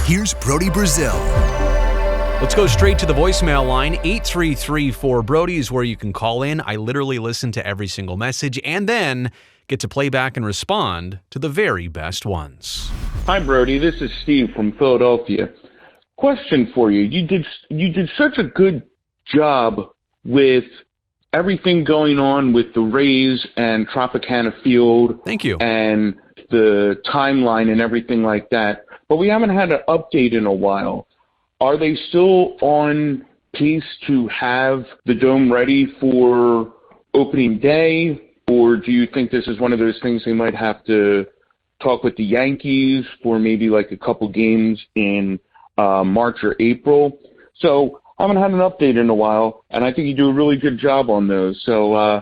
here's Brody Brazil. Let's go straight to the voicemail line. 833-4-BRODY is where you can call in. I literally listen to every single message and then get to play back and respond to the very best ones. Hi, Brody. This is Steve from Philadelphia. Question for you. You did such a good job with everything going on with the Rays and Tropicana Field. Thank you. And the timeline and everything like that. But we haven't had an update in a while. Are they still on pace to have the dome ready for opening day? Or do you think this is one of those things they might have to talk with the Yankees for maybe like a couple games in March or April? So I haven't had an update in a while, and I think you do a really good job on those. So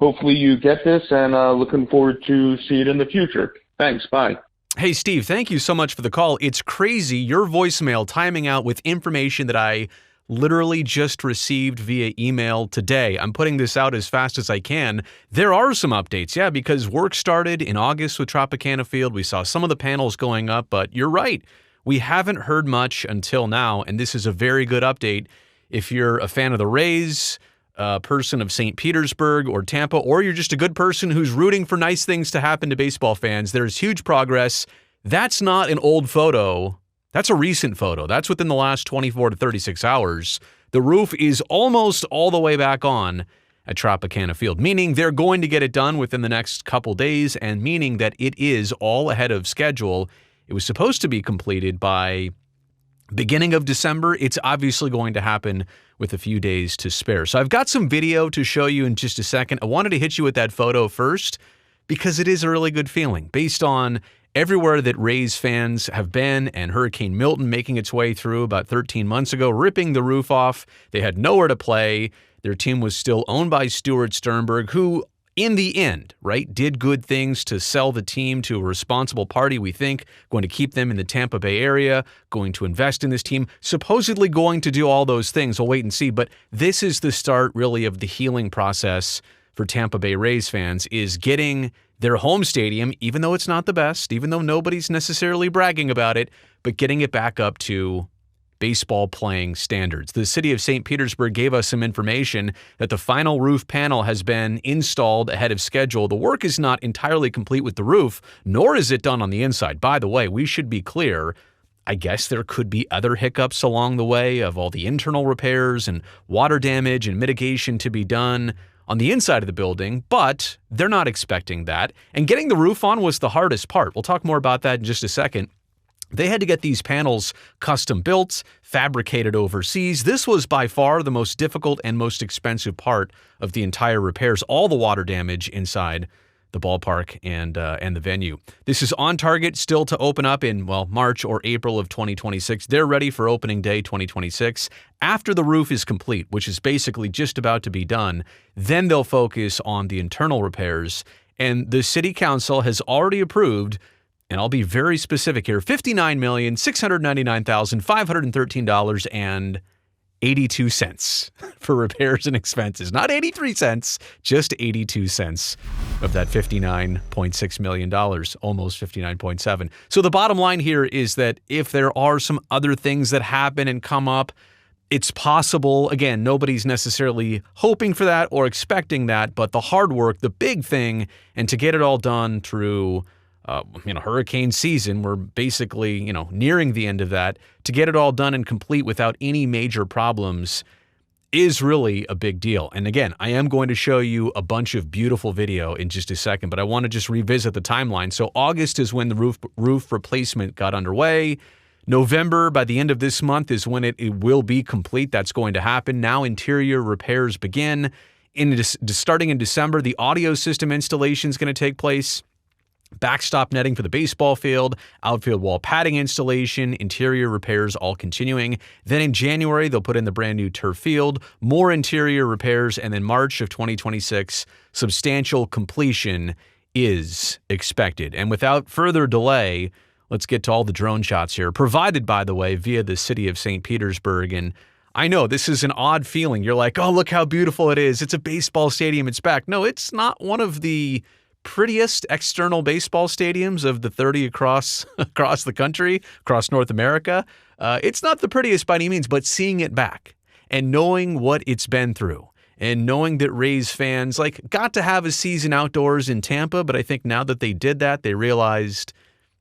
hopefully you get this, and looking forward to see it in the future. Thanks. Bye. Hey, Steve, thank you so much for the call. It's crazy, your voicemail timing out with information that I literally just received via email today. I'm putting this out as fast as I can. There are some updates, yeah, because work started in August with Tropicana Field. We saw some of the panels going up, but you're right. We haven't heard much until now, and this is a very good update. If you're a fan of the Rays, a person of St. Petersburg or Tampa, or you're just a good person who's rooting for nice things to happen to baseball fans, there's huge progress. That's not an old photo. That's a recent photo. That's within the last 24 to 36 hours. The roof is almost all the way back on at Tropicana Field, meaning they're going to get it done within the next couple days, and meaning that it is all ahead of schedule. It was supposed to be completed by beginning of December. It's obviously going to happen with a few days to spare. So I've got some video to show you in just a second. I wanted to hit you with that photo first because it is a really good feeling based on everywhere that Rays fans have been, and Hurricane Milton making its way through about 13 months ago, ripping the roof off. They had nowhere to play. Their team was still owned by Stuart Sternberg, who in the end, right, did good things to sell the team to a responsible party, we think, going to keep them in the Tampa Bay area, going to invest in this team, supposedly going to do all those things. We'll wait and see. But this is the start, really, of the healing process for Tampa Bay Rays fans, is getting their home stadium, even though it's not the best, even though nobody's necessarily bragging about it, but getting it back up to baseball playing standards. The city of St. Petersburg gave us some information that the final roof panel has been installed ahead of schedule. The work is not entirely complete with the roof, nor is it done on the inside. By the way, we should be clear, I guess there could be other hiccups along the way of all the internal repairs and water damage and mitigation to be done on the inside of the building, but they're not expecting that. And getting the roof on was the hardest part. We'll talk more about that in just a second. They had to get these panels custom built, fabricated overseas. This was by far the most difficult and most expensive part of the entire repairs, all the water damage inside the ballpark and the venue. This is on target still to open up in, well, March or April of 2026. They're ready for opening day 2026. After the roof is complete, which is basically just about to be done, then they'll focus on the internal repairs. And the city council has already approved, and I'll be very specific here, $59,699,513.82 for repairs and expenses. Not 83 cents, just 82 cents of that $59.6 million, almost 59.7. So the bottom line here is that if there are some other things that happen and come up, it's possible. Again, nobody's necessarily hoping for that or expecting that, but the hard work, the big thing, and to get it all done through hurricane season, we're basically, nearing the end of that. To get it all done and complete without any major problems is really a big deal. And again, I am going to show you a bunch of beautiful video in just a second, but I want to just revisit the timeline. So August is when the roof replacement got underway. November, by the end of this month, is when it will be complete. That's going to happen. Now interior repairs begin. Starting in December, the audio system installation is going to take place. Backstop netting for the baseball field, outfield wall padding installation, interior repairs all continuing. Then in January, they'll put in the brand new turf field, more interior repairs, and then March of 2026, substantial completion is expected. And without further delay, let's get to all the drone shots here, provided, by the way, via the city of St. Petersburg. And I know this is an odd feeling. You're like, oh, look how beautiful it is. It's a baseball stadium. It's back. No, it's not one of the prettiest external baseball stadiums of the 30 across the country, across North America. It's not the prettiest by any means, but seeing it back and knowing what it's been through and knowing that Rays fans got to have a season outdoors in Tampa, but I think now that they did that, they realized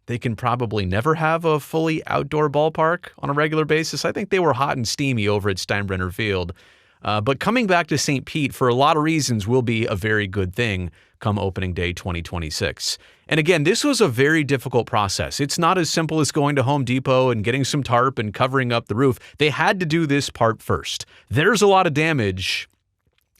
they can probably never have a fully outdoor ballpark on a regular basis. I think they were hot and steamy over at Steinbrenner Field. But coming back to St. Pete for a lot of reasons will be a very good thing come opening day 2026. And again, this was a very difficult process. It's not as simple as going to Home Depot and getting some tarp and covering up the roof. They had to do this part first. There's a lot of damage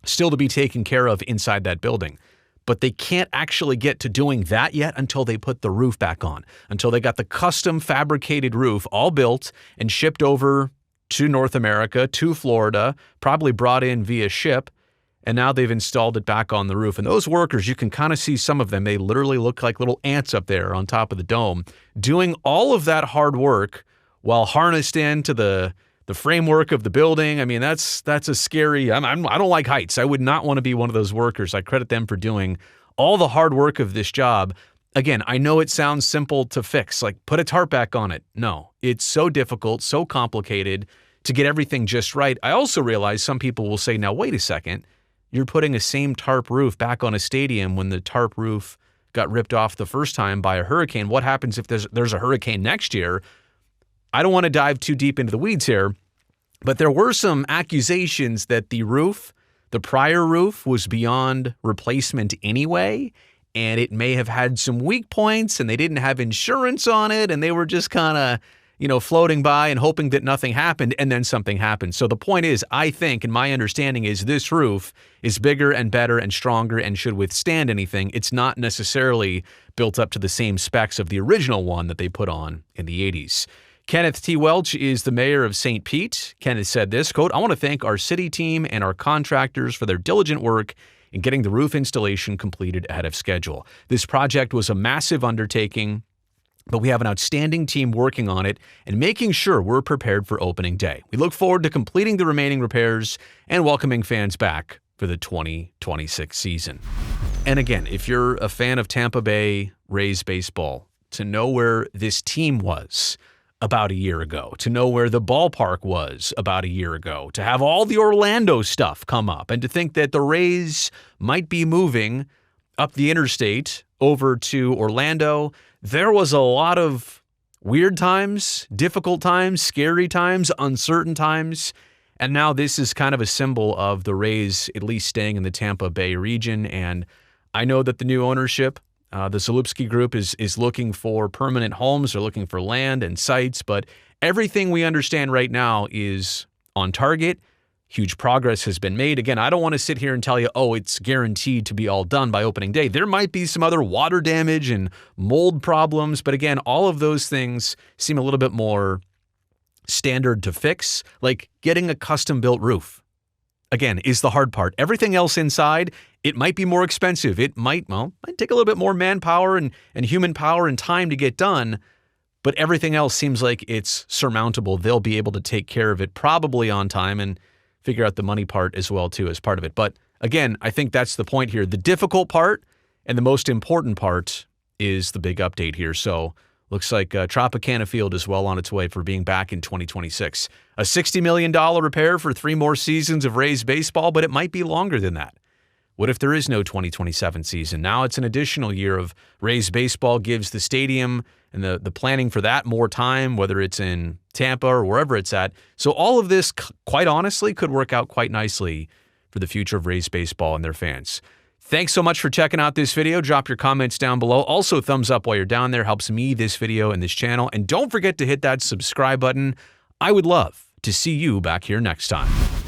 still to be taken care of inside that building. But they can't actually get to doing that yet until they put the roof back on, until they got the custom fabricated roof all built and shipped over to North America, to Florida, probably brought in via ship, and now they've installed it back on the roof. And those workers, you can kind of see some of them, they literally look like little ants up there on top of the dome, doing all of that hard work while harnessed into the framework of the building. I mean, that's a scary, I don't like heights. I would not want to be one of those workers. I credit them for doing all the hard work of this job. Again, I know it sounds simple to fix, like put a tarp back on it. No, it's so difficult, so complicated to get everything just right. I also realize some people will say, now, wait a second, you're putting a same tarp roof back on a stadium when the tarp roof got ripped off the first time by a hurricane. What happens if there's a hurricane next year? I don't want to dive too deep into the weeds here, but there were some accusations that the prior roof was beyond replacement anyway, and it may have had some weak points, and they didn't have insurance on it, and they were just kind of, floating by and hoping that nothing happened, and then something happened. So the point is, I think, and my understanding is this roof is bigger and better and stronger and should withstand anything. It's not necessarily built up to the same specs of the original one that they put on in the 80s. Kenneth T. Welch is the mayor of St. Pete. Kenneth said this, quote, "I want to thank our city team and our contractors for their diligent work in getting the roof installation completed ahead of schedule. This project was a massive undertaking, but we have an outstanding team working on it and making sure we're prepared for opening day. We look forward to completing the remaining repairs and welcoming fans back for the 2026 season." And again, if you're a fan of Tampa Bay Rays baseball, to know where this team was about a year ago, to know where the ballpark was about a year ago, to have all the Orlando stuff come up, and to think that the Rays might be moving up the interstate over to Orlando. There was a lot of weird times, difficult times, scary times, uncertain times, and now this is kind of a symbol of the Rays at least staying in the Tampa Bay region. And I know that the new ownership, the Zalupski Group, is looking for permanent homes. They're looking for land and sites, but everything we understand right now is on target. Huge progress has been made. Again, I don't want to sit here and tell you, oh, it's guaranteed to be all done by opening day. There might be some other water damage and mold problems, but again, all of those things seem a little bit more standard to fix, like getting a custom-built roof. Again, is the hard part. Everything else inside, it might be more expensive. It might take a little bit more manpower and human power and time to get done, but everything else seems like it's surmountable. They'll be able to take care of it probably on time and figure out the money part as well, too, as part of it. But again, I think that's the point here. The difficult part and the most important part is the big update here. So looks like Tropicana Field is well on its way for being back in 2026. A $60 million repair for 3 more seasons of Rays baseball, but it might be longer than that. What if there is no 2027 season? Now it's an additional year of Rays baseball, gives the stadium and the planning for that more time, whether it's in Tampa or wherever it's at. So all of this, quite honestly, could work out quite nicely for the future of Rays baseball and their fans. Thanks so much for checking out this video. Drop your comments down below. Also, thumbs up while you're down there. Helps me, this video, and this channel. And don't forget to hit that subscribe button. I would love to see you back here next time.